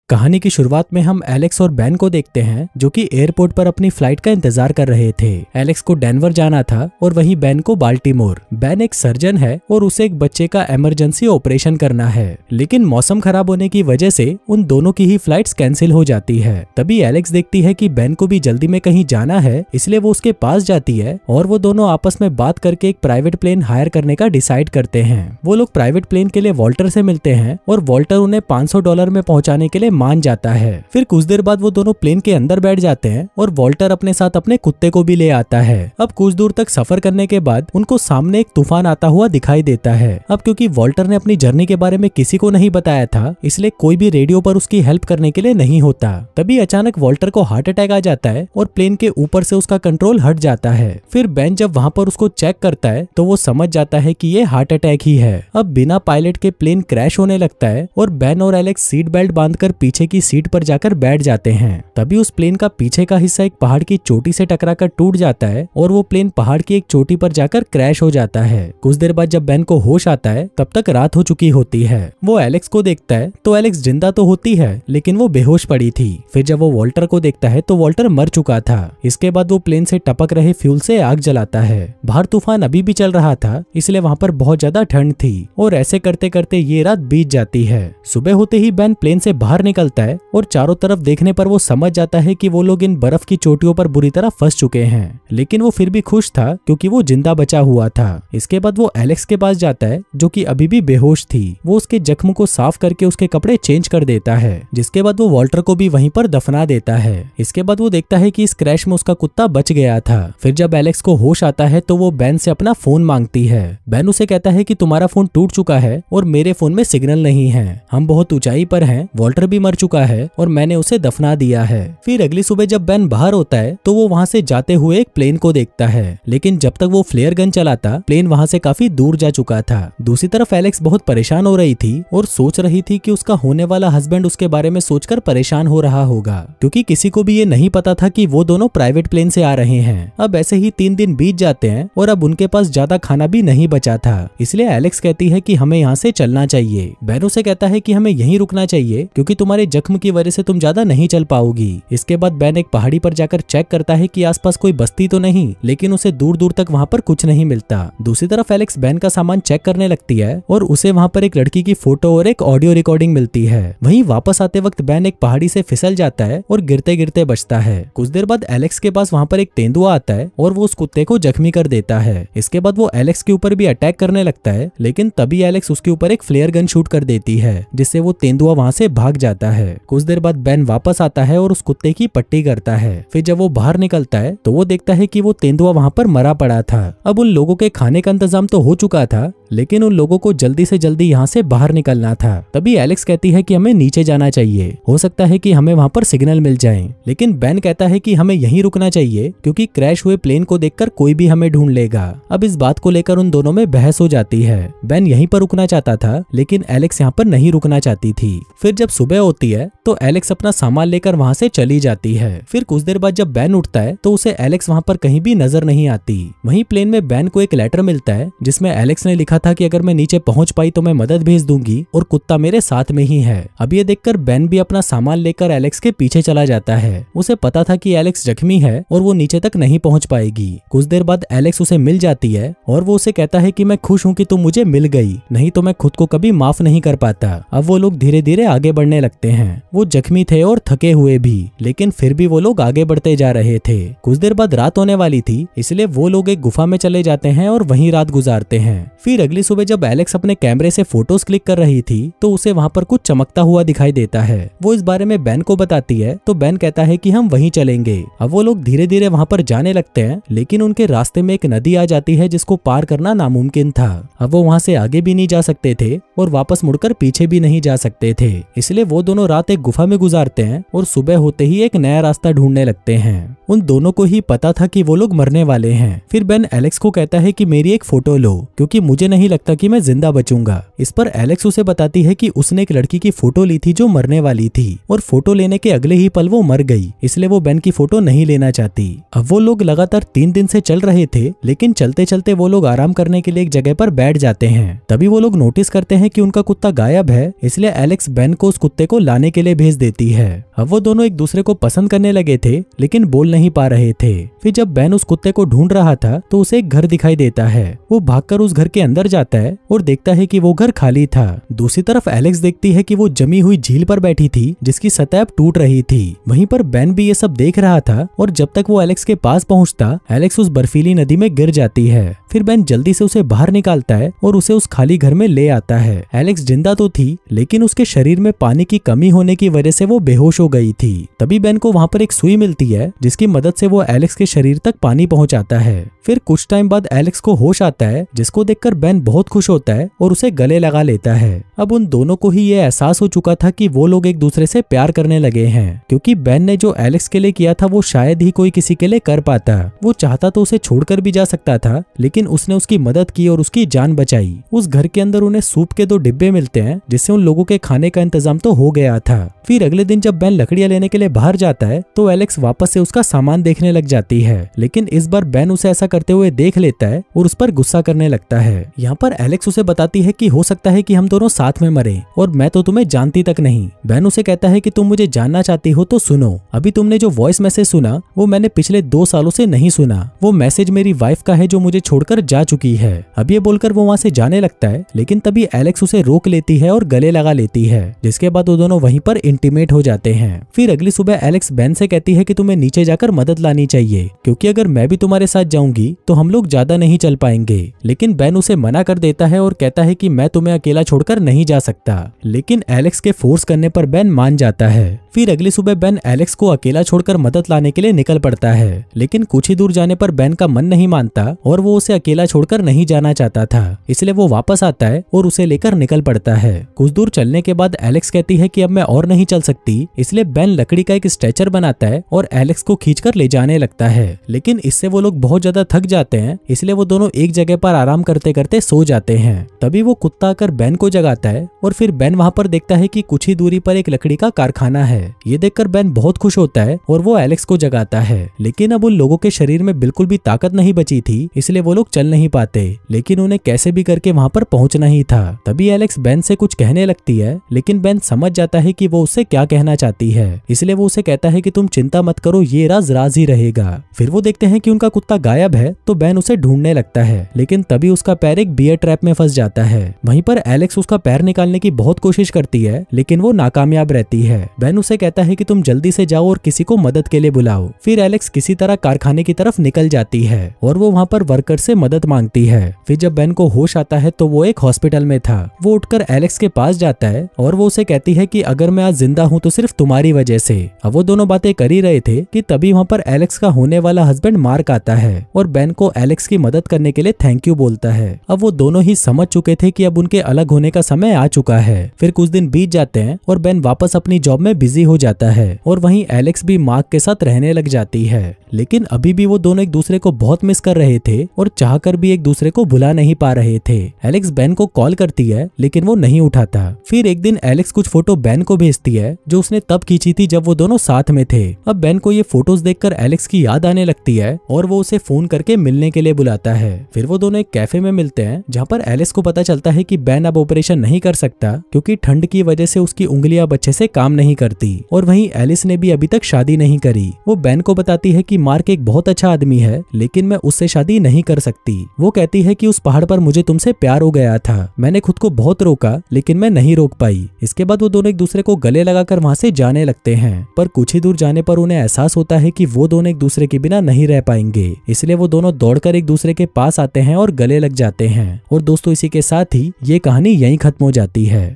कहानी की शुरुआत में हम एलेक्स और बेन को देखते हैं जो कि एयरपोर्ट पर अपनी फ्लाइट का इंतजार कर रहे थे। एलेक्स को डेनवर जाना था और वहीं बेन को बाल्टीमोर। बेन एक सर्जन है और उसे एक बच्चे का इमरजेंसी ऑपरेशन करना है, लेकिन मौसम खराब होने की वजह से उन दोनों की ही फ्लाइट्स कैंसिल हो जाती है। तभी एलेक्स देखती है कि बेन को भी जल्दी में कहीं जाना है, इसलिए वो उसके पास जाती है और वो दोनों आपस में बात करके एक प्राइवेट प्लेन हायर करने का डिसाइड करते हैं। वो लोग प्राइवेट प्लेन के लिए वॉल्टर से मिलते हैं और वॉल्टर उन्हें $500 में पहुंचाने के लिए मान जाता है। फिर कुछ देर बाद वो दोनों प्लेन के अंदर बैठ जाते हैं और वॉल्टर अपने साथ अपने कुत्ते को भी ले आता है। अब कुछ दूर तक सफर करने के बाद उनको सामने एक तूफान आता हुआ दिखाई देता है। अब क्योंकि वॉल्टर ने अपनी जर्नी के बारे में किसी को नहीं बताया था, इसलिए कोई भी रेडियो पर उसकी हेल्प करने के लिए नहीं होता। तभी अचानक वॉल्टर को हार्ट अटैक आ जाता है और प्लेन के ऊपर से उसका कंट्रोल हट जाता है। फिर बेन जब वहाँ पर उसको चेक करता है तो वो समझ जाता है कि ये हार्ट अटैक ही है। अब बिना पायलट के प्लेन क्रैश होने लगता है और बेन और एलेक्स सीट बेल्ट बांधकर पीछे की सीट पर जाकर बैठ जाते हैं। तभी उस प्लेन का पीछे का हिस्सा एक पहाड़ की चोटी से टकराकर टूट जाता है और वो प्लेन पहाड़ की एक चोटी पर जाकर क्रैश हो जाता है। कुछ देर बाद जब बेन को होश आता है तब तक रात हो चुकी होती है। वो एलेक्स को देखता है तो एलेक्स जिंदा तो होती है लेकिन वो बेहोश पड़ी थी। फिर जब वो वॉल्टर को देखता है तो वॉल्टर मर चुका था। इसके बाद वो प्लेन से टपक रहे फ्यूल से आग जलाता है। बाहर तूफान अभी भी चल रहा था, इसलिए वहाँ पर बहुत ज्यादा ठंड थी और ऐसे करते करते ये रात बीत जाती है। सुबह होते ही बेन प्लेन से बाहर निकलता है और चारों तरफ देखने पर वो समझ जाता है कि वो लोग इन बर्फ की चोटियों पर बुरी तरह फंस चुके हैं, लेकिन वो फिर भी खुश था क्योंकि वो जिंदा बचा हुआ था। इसके बाद वो एलेक्स के पास जाता है जो कि अभी भी बेहोश थी। वो उसके जख्म को साफ करके उसके कपड़े चेंज कर देता है, जिसके बाद वो वॉल्टर को भी वहीं पर दफना देता है। इसके बाद वो देखता है कि इस क्रैश में उसका कुत्ता बच गया था। फिर जब एलेक्स को होश आता है तो वो बेन से अपना फोन मांगती है। बेन उसे कहता है कि तुम्हारा फोन टूट चुका है और मेरे फोन में सिग्नल नहीं है, हम बहुत ऊंचाई पर हैं, वॉल्टर भी मर चुका है और मैंने उसे दफना दिया है। फिर अगली सुबह जब बेन बाहर होता है तो वो वहाँ से जाते हुए एक प्लेन को देखता है, लेकिन जब तक वो फ्लेयर गन चलाता प्लेन वहाँ से काफी दूर जा चुका था। दूसरी तरफ एलेक्स बहुत परेशान हो रही थी और सोच रही थी कि उसका होने वाला हस्बैंड उसके बारे में सोचकर परेशान हो रहा होगा, क्योंकि किसी को भी ये नहीं पता था कि वो दोनों प्राइवेट प्लेन से आ रहे हैं। अब ऐसे ही 3 दिन बीत जाते हैं और अब उनके पास ज्यादा खाना भी नहीं बचा था, इसलिए एलेक्स कहती है कि हमें यहाँ से चलना चाहिए। बेन उसे कहता है कि हमें यहीं रुकना चाहिए क्योंकि तुम्हारे जख्म की वजह से तुम ज्यादा नहीं चल पाओगी। इसके बाद बेन एक पहाड़ी पर जाकर चेक करता है कि आसपास कोई बस्ती तो नहीं, लेकिन उसे दूर दूर तक वहाँ पर कुछ नहीं मिलता। दूसरी तरफ एलेक्स बेन का सामान चेक करने लगती है और उसे वहाँ पर एक लड़की की फोटो और एक ऑडियो रिकॉर्डिंग मिलती है। वहीं वापस आते वक्त बेन एक पहाड़ी से फिसल जाता है और गिरते गिरते बचता है। कुछ देर बाद एलेक्स के पास वहाँ पर एक तेंदुआ आता है और वो उस कुत्ते को जख्मी कर देता है। इसके बाद वो एलेक्स के ऊपर भी अटैक करने लगता है, लेकिन तभी एलेक्स उसके ऊपर एक फ्लेयर गन शूट कर देती है, जिससे वो तेंदुआ वहाँ से भाग जाता है। कुछ देर बाद बेन वापस आता है और उस कुत्ते की पट्टी करता है। फिर जब वो बाहर निकलता है तो वो देखता है कि वो तेंदुआ वहाँ पर मरा पड़ा था। अब उन लोगों के खाने का इंतजाम तो हो चुका था, लेकिन उन लोगों को जल्दी से जल्दी यहाँ से बाहर निकलना था। तभी एलेक्स कहती है कि हमें नीचे जाना चाहिए, हो सकता है कि हमें वहाँ पर सिग्नल मिल जाए, लेकिन बेन कहता है कि हमें यहीं रुकना चाहिए क्योंकि क्रैश हुए प्लेन को देखकर कोई भी हमें ढूंढ लेगा। अब इस बात को लेकर उन दोनों में बहस हो जाती है। बेन यहीं पर रुकना चाहता था, लेकिन एलेक्स यहाँ पर नहीं रुकना चाहती थी। फिर जब सुबह होती है तो एलेक्स अपना सामान लेकर वहाँ से चली जाती है। फिर कुछ देर बाद जब बेन उठता है तो उसे एलेक्स वहाँ पर कहीं भी नजर नहीं आती। वहीं प्लेन में बेन को एक लेटर मिलता है जिसमें एलेक्स ने लिखा था कि अगर मैं नीचे पहुंच पाई तो मैं मदद भेज दूंगी और कुत्ता मेरे साथ में ही है। अब ये देखकर बेन भी अपना सामान लेकर एलेक्स के पीछे चला जाता है। उसे पता था कि एलेक्स जख्मी है और वो नीचे तक नहीं पहुंच पाएगी। कुछ देर बाद एलेक्स उसे मिल जाती है और वो उसे कहता है कि मैं खुश हूँ कि तुम मुझे मिल गई, नहीं तो मैं खुद को कभी माफ नहीं कर पाता। अब वो लोग धीरे धीरे आगे बढ़ने लगते हैं। वो जख्मी थे और थके हुए भी, लेकिन फिर भी वो लोग आगे बढ़ते जा रहे थे। कुछ देर बाद रात होने वाली थी, इसलिए वो लोग एक गुफा में चले जाते हैं और वहीं रात गुजारते हैं। फिर अगली सुबह जब एलेक्स अपने कैमरे से फोटोज क्लिक कर रही थी तो उसे वहाँ पर कुछ चमकता हुआ दिखाई देता है। वो इस बारे में बेन को बताती है तो बेन कहता है कि हम वहीं चलेंगे। अब वो लोग धीरे धीरे वहाँ पर जाने लगते हैं, लेकिन उनके रास्ते में एक नदी आ जाती है जिसको पार करना नामुमकिन था। अब वो वहाँ से आगे भी नहीं जा सकते थे और वापस मुड़कर पीछे भी नहीं जा सकते थे, इसलिए वो दोनों रात एक गुफा में गुजारते हैं और सुबह होते ही एक नया रास्ता ढूंढने लगते हैं। उन दोनों को ही पता था कि वो लोग मरने वाले हैं। फिर बेन एलेक्स को कहता है कि मेरी एक फोटो लो क्योंकि मुझे नहीं लगता कि मैं जिंदा बचूंगा। इस पर एलेक्स उसे बताती है कि उसने एक लड़की की फोटो ली थी जो मरने वाली थी और फोटो लेने के अगले ही पल वो मर गई, इसलिए वो बेन की फोटो नहीं लेना चाहती। अब वो लोग लगातार 3 दिन से चल रहे थे, लेकिन चलते चलते वो लोग आराम करने के लिए एक जगह पर बैठ जाते हैं। तभी वो लोग नोटिस करते हैं कि उनका कुत्ता गायब है, इसलिए एलेक्स बेन को उस कुत्ते को लाने के लिए भेज देती है। अब वो दोनों एक दूसरे को पसंद करने लगे थे लेकिन बोल नहीं पा रहे थे। फिर जब बेन उस कुत्ते को ढूंढ रहा था तो उसे एक घर दिखाई देता है। वो भागकर उस घर के अंदर जाता है और देखता है कि वो घर खाली था। दूसरी तरफ एलेक्स देखती है कि वो जमी हुई झील पर बैठी थी जिसकी सतह अब टूट रही थी। वहीं पर बेन भी ये सब देख रहा था और जब तक वो एलेक्स के पास पहुंचता एलेक्स उस बर्फीली नदी में गिर जाती है। फिर बेन जल्दी से उसे बाहर निकालता है और उसे उस खाली घर में ले आता है। एलेक्स जिंदा तो थी लेकिन उसके शरीर में पानी की कमी होने की वजह से वो बेहोश हो गई थी। तभी बेन को वहां पर एक सुई मिलती है जिसकी मदद से वो एलेक्स के शरीर तक पानी पहुंचाता है। फिर कुछ टाइम बाद एलेक्स को होश आता है जिसको देखकर बेन बहुत खुश होता है और उसे गले लगा लेता है। अब उन दोनों को ही ये एहसास हो चुका था कि वो लोग एक दूसरे से प्यार करने लगे हैं, क्योंकि बेन ने जो एलेक्स के लिए किया था वो शायद ही कोई किसी के लिए कर पाता। वो चाहता तो उसे छोड़कर भी जा सकता था लेकिन उसने उसकी मदद की और उसकी जान बचाई। उस घर के अंदर उन्हें सूप के 2 डिब्बे मिलते हैं जिससे उन लोगों के खाने का इंतजाम तो हो गया था। फिर अगले दिन जब बेन लकड़ियां लेने के लिए बाहर जाता है तो एलेक्स वापस से उसका सामान देखने लग जाती है, लेकिन इस बार बेन उसे ऐसा करते हुए देख लेता है और उस पर गुस्सा करने लगता है। यहाँ पर एलेक्स उसे बताती है कि हो सकता है कि हम दोनों साथ में मरे और मैं तो तुम्हें जानती तक नहीं। बेन उसे कहता है कि तुम मुझे जानना चाहती हो तो सुनो, अभी तुमने जो वॉइस मैसेज सुना वो मैंने पिछले 2 सालों से नहीं सुना। वो मैसेज मेरी वाइफ का है जो मुझे छोड़कर जा चुकी है। अब ये बोलकर वो वहाँ से जाने लगता है लेकिन तभी एलेक्स उसे रोक लेती है और गले लगा लेती है, जिसके बाद वो दोनों वहीं पर इंटीमेट हो जाते हैं। फिर अगली सुबह एलेक्स बेन से कहती है कि तुम्हें नीचे जाकर मदद लानी चाहिए, क्योंकि अगर मैं भी तुम्हारे साथ जाऊंगी तो हम लोग ज्यादा नहीं चल पाएंगे। लेकिन बेन उसे मना कर देता है और कहता है कि मैं तुम्हें अकेला छोड़कर नहीं जा सकता, लेकिन एलेक्स के फोर्स करने पर बेन मान जाता है। फिर अगली सुबह बेन एलेक्स को अकेला छोड़कर मदद लाने के लिए निकल पड़ता है, लेकिन कुछ ही दूर जाने पर बेन का मन नहीं मानता और वो उसे अकेला छोड़कर नहीं जाना चाहता था, इसलिए वो वापस आता है और उसे लेकर निकल पड़ता है। कुछ दूर चलने के बाद एलेक्स कहती है कि अब मैं और नहीं चल सकती, इसलिए बेन लकड़ी का एक स्ट्रेचर बनाता है और एलेक्स को खींचकर ले जाने लगता है। लेकिन इससे वो लोग बहुत ज्यादा थक जाते हैं, इसलिए वो दोनों एक जगह पर आराम करते करते सो जाते हैं। तभी वो कुत्ता आकर बेन को जगाता है और फिर बेन वहां पर देखता है कि कुछ ही दूरी पर एक लकड़ी का कारखाना है। ये देखकर बेन बहुत खुश होता है और वो एलेक्स को जगाता है, लेकिन अब उन लोगों के शरीर में बिल्कुल भी ताकत नहीं बची थी, इसलिए वो लोग चल नहीं पाते, लेकिन उन्हें कैसे भी करके वहां पर पहुंचना ही था। तभी एलेक्स बेन से कुछ कहने लगती है, लेकिन बेन समझ जाता है कि वो उससे क्या कहना चाहती है, इसलिए वो उसे कहता है कि तुम चिंता मत करो, ये राज ही रहेगा। फिर वो देखते हैं कि उनका कुत्ता गायब है तो बेन उसे ढूंढने लगता है, लेकिन तभी उसका पैर एक बियर ट्रैप में फंस जाता है। वहीं पर एलेक्स उसका पैर निकालने की बहुत कोशिश करती है, लेकिन वो नाकामयाब रहती है। बेन उसे कहता है कि तुम जल्दी से जाओ और किसी को मदद के लिए बुलाओ। फिर एलेक्स किसी तरह कारखाने की तरफ निकल जाती है और वो वहाँ पर वर्कर से मदद मांगती है। फिर जब बेन को होश आता है तो वो एक हॉस्पिटल में था। वो उठकर एलेक्स के पास जाता है और वो उसे कहती है कि अगर मैं आज जिंदा हूँ तो सिर्फ तुम्हारी वजह से। अब वो दोनों बातें कर ही रहे थे कि तभी वहाँ पर एलेक्स का होने वाला हस्बैंड मार्क आता है और बेन को एलेक्स की मदद करने के लिए थैंक यू बोलता है। अब वो दोनों ही समझ चुके थे कि अब उनके अलग होने का समय आ चुका है। फिर कुछ दिन बीत जाते हैं और बेन वापस अपनी जॉब में बिजी हो जाता है और वहीं एलेक्स भी मार्क के साथ रहने लग जाती है। लेकिन अभी भी वो दोनों एक दूसरे को बहुत मिस कर रहे थे और चाहकर भी एक दूसरे को भुला नहीं पा रहे थे। एलेक्स बेन को कॉल करती है लेकिन वो नहीं उठाता। फिर एक दिन एलेक्स कुछ फोटो बेन को भेजती है जो उसने तब खींची थी जब वो दोनों साथ में थे। अब बेन को ये फोटोज देखकर एलेक्स की याद आने लगती है और वो उसे फोन करके मिलने के लिए बुलाता है। फिर वो दोनों एक कैफे में मिलते हैं जहाँ पर एलेक्स को पता चलता है कि बेन अब ऑपरेशन नहीं कर सकता क्योंकि ठंड की वजह से उसकी उंगलियां अच्छे से काम नहीं करती। और वहीं एलिस ने भी अभी तक शादी नहीं करी। वो बेन को बताती है कि मार्क एक बहुत अच्छा आदमी है लेकिन मैं उससे शादी नहीं कर सकती। वो कहती है कि उस पहाड़ पर मुझे तुमसे प्यार हो गया था, मैंने खुद को बहुत रोका लेकिन मैं नहीं रोक पाई। इसके बाद वो दोनों एक दूसरे को गले लगाकर वहां से जाने लगते हैं, पर कुछ ही दूर जाने पर उन्हें एहसास होता है कि वो दोनों एक दूसरे के बिना नहीं रह पाएंगे, इसलिए वो दोनों दौड़कर एक दूसरे के पास आते हैं और गले लग जाते हैं। और दोस्तों इसी के साथ ही ये कहानी यहीं खत्म हो जाती है।